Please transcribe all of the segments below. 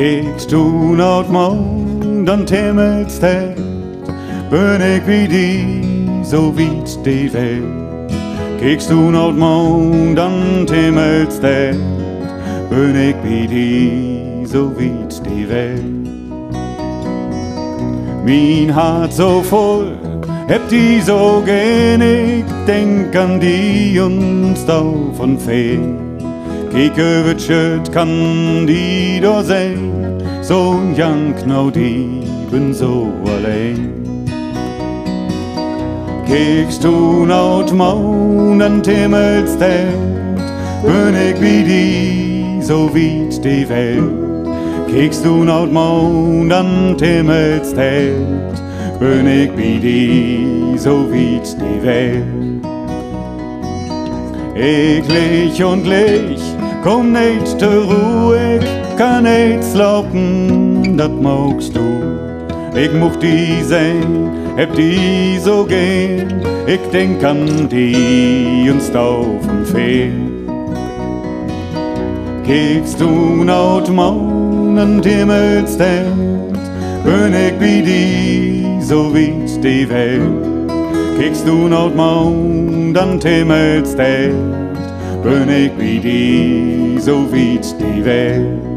Kijkst du naar het mond, dan timmelt het. Ben ik wie die, zo wiet die welt. Kijkst du naar het mond, dan timmelt het. Ben ik wie die, zo wiet die welt. Mijn hart zo vol, heb die zo gen. Ik denk aan die en stouw van veel. Kijk over het shirt, kan die daar zijn. Zo'n jank, nou die ben zo alleen. Kijkst du naar het mond en timmelst het. Ben ik wie die, zo wiet die welt. Kijkst du naar het mond en timmelst het. Ben ik wie die, zo wiet die welt. Ik lig und lig, komm nicht zur Ruhe, ich kann nicht slapen, dat magst du. Ich mocht die sein, heb die so gehen, ich denk an die und staufen fehl. Kijkst du naar het mond en timmelst het, ben ik wie die, zo wiet die welt. Kijkst du naar het mond en timmelst het, ben ik wie die, zo wiet die welt.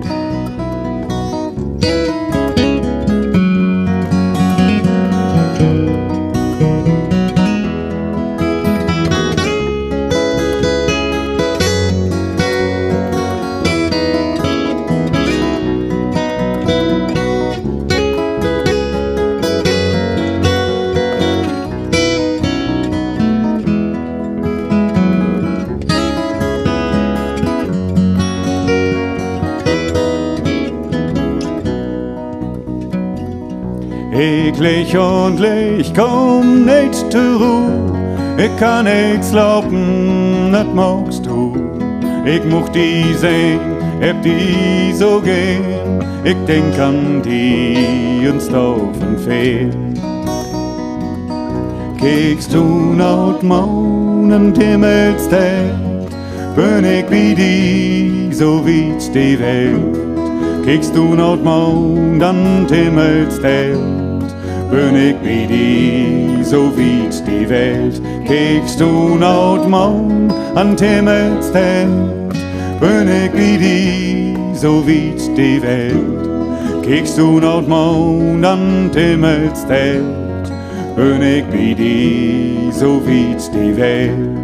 Ik lig und lig, komm nicht zur Ruhe. Ich kann nicht slapen, dat magst du. Ich mocht die sein, heb die so gehen. Ich denk an die und staufen fehl. Kijkst du naar het mond en timmelst het, ben ik wie die, zo wiet die welt. Kijkst du naar het mond en timmelst het, ben ik wie die, zo wiet die welt. Kijkst du naar het mond en timmelst het, ben ik wie die, zo wiet die welt. Kijkst du naar het mond en timmelst het, ben ik wie die, zo wiet die welt.